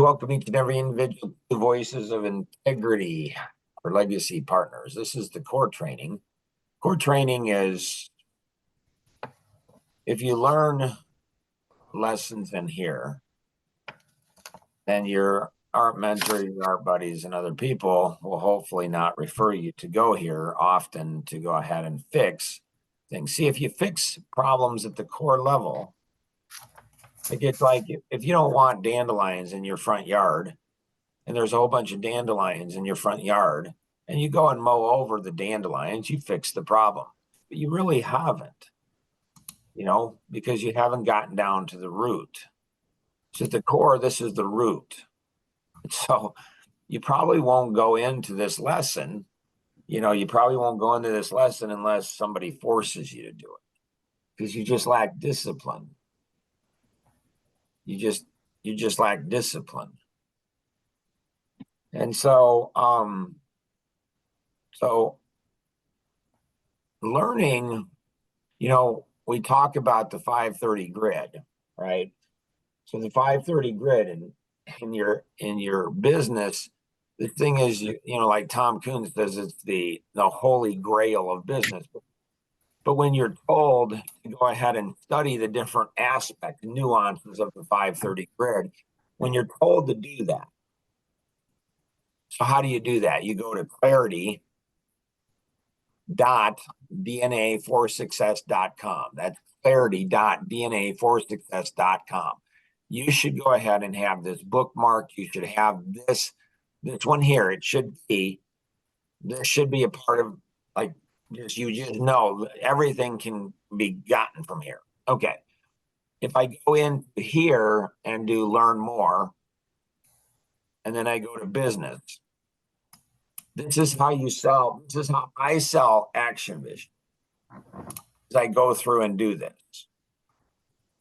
to welcome each and every individual to Voices of Integrity for Legacy Partners. This is the core training. Core training is, if you learn lessons in here, then your art mentor, your art buddies, and other people will hopefully not refer you to go here often to go ahead and fix things. See, if you fix problems at the core level, it's like if you don't want dandelions in your front yard, and there's a whole bunch of dandelions in your front yard, and you go and mow over the dandelions, you fix the problem. But you really haven't, because you haven't gotten down to the root. So at the core, this is the root. So you probably won't go into this lesson. You probably won't go into this lesson unless somebody forces you to do it, because you just lack discipline. You just lack discipline. And so learning, we talk about the 530 grid, right? So the 530 grid in your business, the thing is, like Tom Kuhn says, it's the holy grail of business. But when you're told to go ahead and study the different aspects, nuances of the 530 grid, when you're told to do that, so how do you do that? You go to clarity.dna4success.com. That's clarity.dna4success.com. You should go ahead and have this bookmark. You should have this one here. This should be a part of, like, you just know everything can be gotten from here. Okay. If I go in here and do learn more, and then I go to business, this is how you sell. This is how I sell Action Vision. As I go through and do this.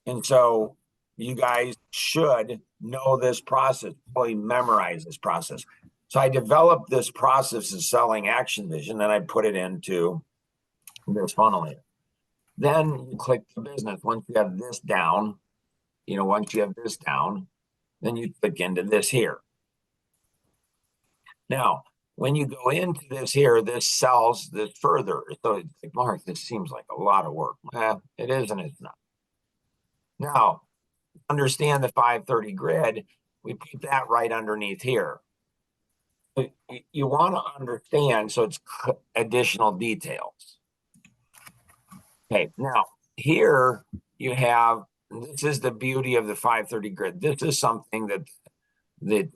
And so you guys should know this process, probably memorize this process. So I developed this process of selling Action Vision, and I put it into this funnel here. Then you click the business. Once you have this down, then you click into this here. Now, when you go into this here, this sells this further. So it's like, Mark, this seems like a lot of work. It is and it's not. Now, understand the 530 grid. We put that right underneath here. You want to understand, so it's additional details. Okay, now here you have, this is the beauty of the 530 grid. This is something that the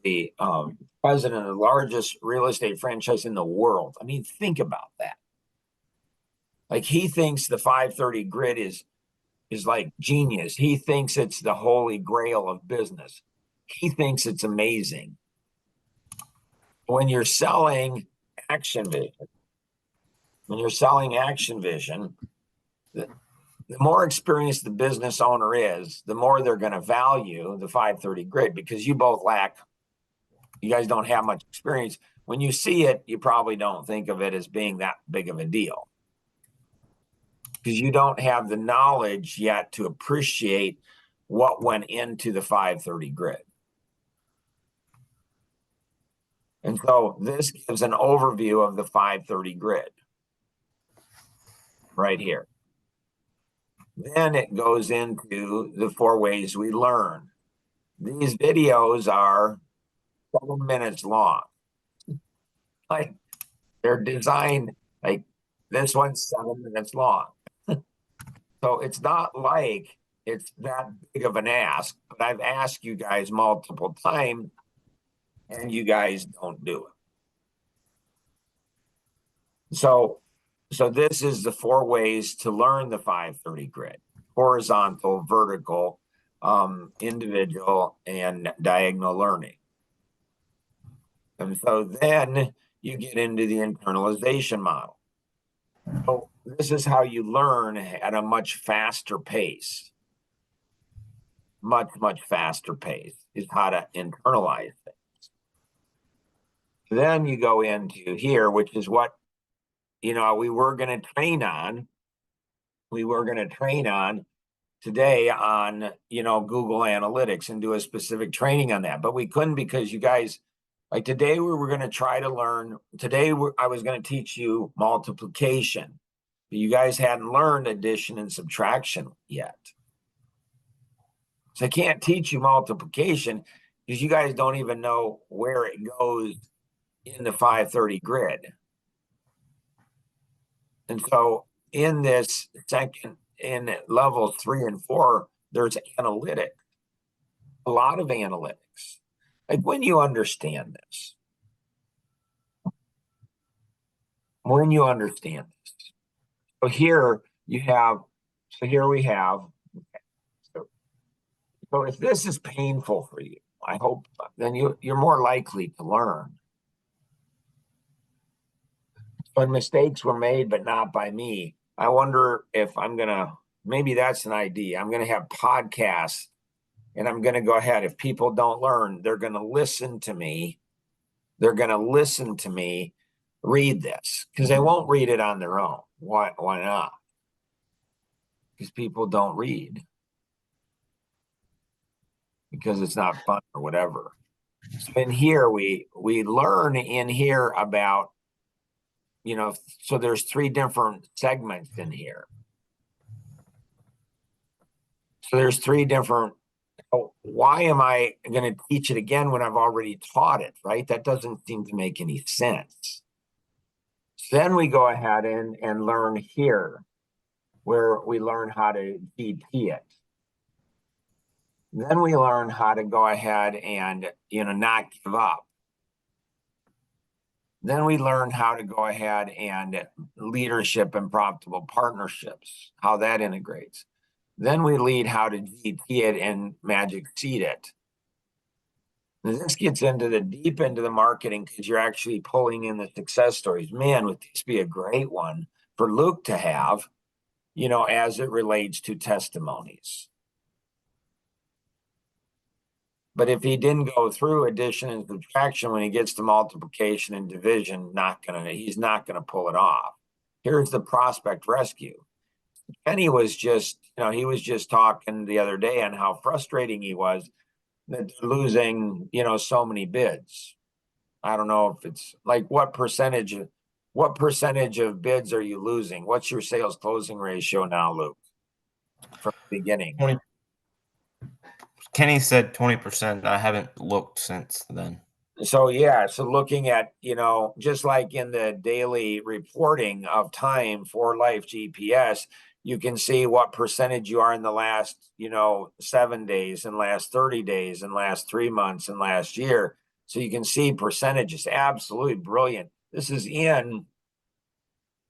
president of the largest real estate franchise in the world. I mean, think about that. Like, he thinks the 530 grid is like genius. He thinks it's the holy grail of business. He thinks it's amazing. When you're selling Action Vision, the more experienced the business owner is, the more they're going to value the 530 grid, because you guys don't have much experience. When you see it, you probably don't think of it as being that big of a deal, because you don't have the knowledge yet to appreciate what went into the 530 grid. And so this gives an overview of the 530 grid right here. Then it goes into the 4 ways we learn. These videos are 7 minutes long. Like, they're designed, like, this one's 7 minutes long. So it's not like it's that big of an ask, but I've asked you guys multiple times, and you guys don't do it. So this is the 4 ways to learn the 530 grid: horizontal, vertical, individual, and diagonal learning. And so then you get into the internalization model. So this is how you learn at a much faster pace. Much, much faster pace is how to internalize things. Then you go into here, which is what, we were going to train on. We were going to train on today on, Google Analytics and do a specific training on that. But we couldn't because you guys, like today, we were going to try to learn. Today, I was going to teach you multiplication, but you guys hadn't learned addition and subtraction yet. So I can't teach you multiplication because you guys don't even know where it goes in the 530 grid. And so in this second, in levels 3 and 4, there's analytics, a lot of analytics. Like when you understand this, so here we have, so if this is painful for you, I hope then you're more likely to learn. When mistakes were made, but not by me, I wonder if maybe that's an idea. I'm going to have podcasts and I'm going to go ahead. If people don't learn, they're going to listen to me. Read this because they won't read it on their own. Why not? Because people don't read because it's not fun or whatever. So in here, we learn in here about, so there's 3 different segments in here. So there's 3 different, why am I going to teach it again when I've already taught it, right? That doesn't seem to make any sense. So then we go ahead and learn here, where we learn how to GP it. Then we learn how to go ahead and, not give up. Then we learn how to go ahead and leadership and profitable partnerships, how that integrates. Then we lead how to GP it and magic seed it. And this gets into the deep into the marketing because you're actually pulling in the success stories. Man, would this be a great one for Luke to have, as it relates to testimonies. But if he didn't go through addition and subtraction when he gets to multiplication and division, he's not gonna pull it off. Here's the prospect rescue. Kenny was just, he was just talking the other day on how frustrating he was that they're losing, so many bids. I don't know if it's like what percentage of bids are you losing? What's your sales closing ratio now, Luke, from the beginning? 20. Kenny said 20%. I haven't looked since then. So looking at, just like in the daily reporting of time for Life GPS, you can see what percentage you are in the last, 7 days and last 30 days and last 3 months and last year. So you can see percentages. Absolutely brilliant. This is going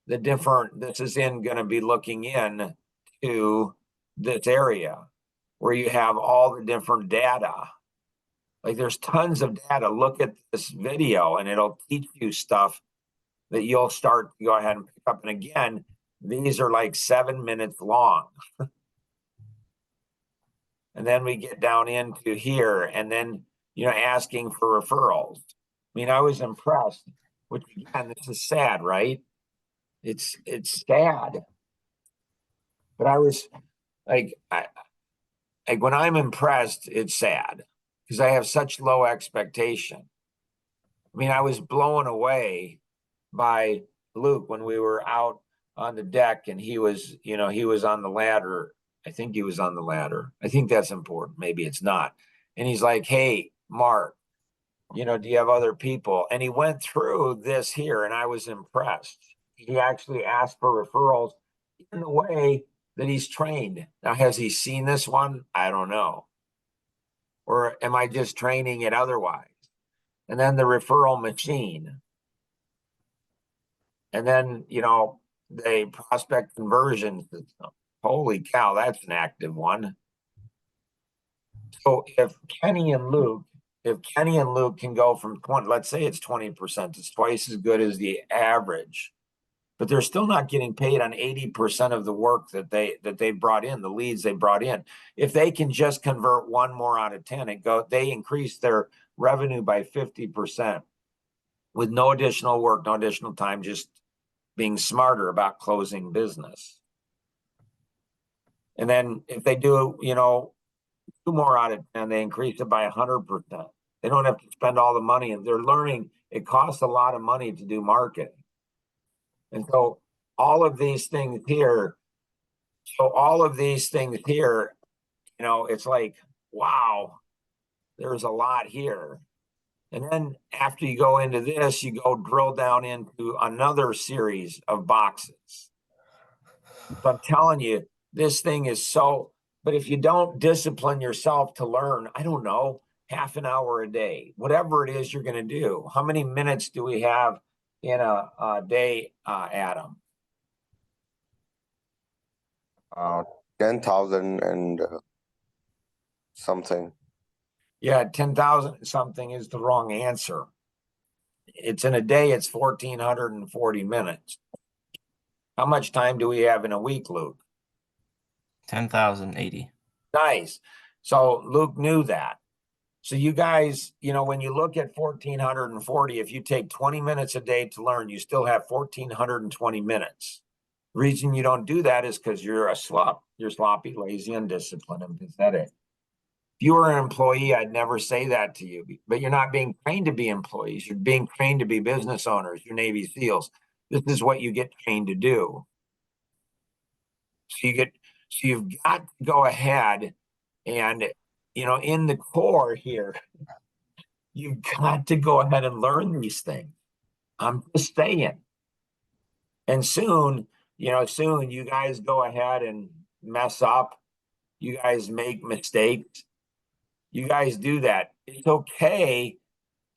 to be looking in to this area where you have all the different data. Like there's tons of data. Look at this video and it'll teach you stuff that you'll start to go ahead and pick up. And again, these are like 7 minutes long. And then we get down into here and then, asking for referrals. I mean, I was impressed, which again, this is sad, right? It's sad. But I was like when I'm impressed, it's sad because I have such low expectation. I mean, I was blown away by Luke when we were out on the deck and he was on the ladder. I think he was on the ladder. I think that's important. Maybe it's not. And he's like, hey, Mark, do you have other people? And he went through this here and I was impressed. He actually asked for referrals in the way that he's trained. Now, has he seen this one? I don't know. Or am I just training it otherwise? And then the referral machine. And then, the prospect conversion system. Holy cow, that's an active one. So if Kenny and Luke can go from 20, let's say it's 20%, it's twice as good as the average, but they're still not getting paid on 80% of the work that they brought in, the leads they brought in. If they can just convert 1 more out of 10, they increase their revenue by 50% with no additional work, no additional time, just being smarter about closing business. And then if they do, you know, 2 more out of 10, they increase it by 100%. They don't have to spend all the money, and they're learning. It costs a lot of money to do marketing. And so all of these things here, you know, it's like, wow, there's a lot here. And then after you go into this, you go drill down into another series of boxes. So I'm telling you, this thing is so, but if you don't discipline yourself to learn, I don't know, half an hour a day, whatever it is you're going to do. How many minutes do we have in a day, Adam? 10,000 and something. Yeah, 10,000 something is the wrong answer. It's in a day, it's 1,440 minutes. How much time do we have in a week, Luke? 10,080. Nice. So Luke knew that. So you guys, you know, when you look at 1,440, if you take 20 minutes a day to learn, you still have 1,420 minutes. The reason you don't do that is because you're a slop. You're sloppy, lazy, undisciplined, and pathetic. If you were an employee, I'd never say that to you, but you're not being trained to be employees. You're being trained to be business owners. You're Navy SEALs. This is what you get trained to do. So you've got to go ahead and, you know, in the core here, you've got to go ahead and learn these things. I'm just saying. And soon, you know, soon you guys go ahead and mess up. You guys make mistakes. You guys do that. It's okay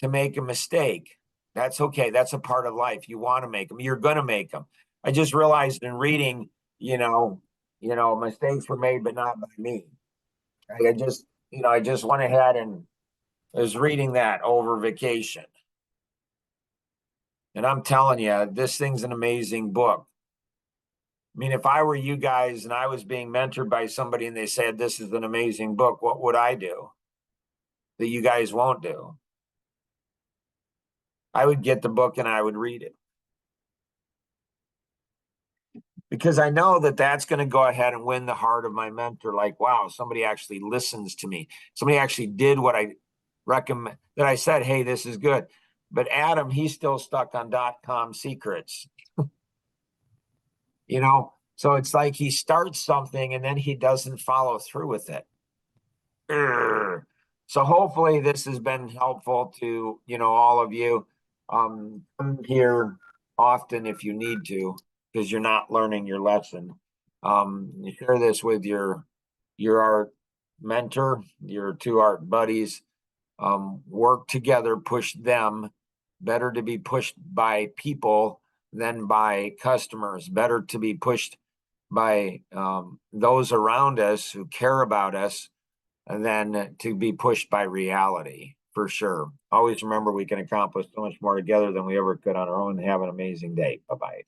to make a mistake. That's okay. That's a part of life. You want to make them. You're going to make them. I just realized in reading, mistakes were made, but not by me. I just went ahead and was reading that over vacation. And I'm telling you, this thing's an amazing book. I mean, if I were you guys and I was being mentored by somebody and they said, this is an amazing book, what would I do that you guys won't do? I would get the book and I would read it. Because I know that that's going to go ahead and win the heart of my mentor. Like, wow, somebody actually listens to me. Somebody actually did what I recommend, that I said, hey, this is good. But Adam, he's still stuck on .com secrets. You know, so it's like he starts something and then he doesn't follow through with it. So hopefully this has been helpful to, you know, all of you. Come here often if you need to, because you're not learning your lesson. You share this with your art mentor, your 2 art buddies. Work together, push them. Better to be pushed by people than by customers. Better to be pushed by those around us who care about us than to be pushed by reality, for sure. Always remember we can accomplish so much more together than we ever could on our own. Have an amazing day. Bye-bye.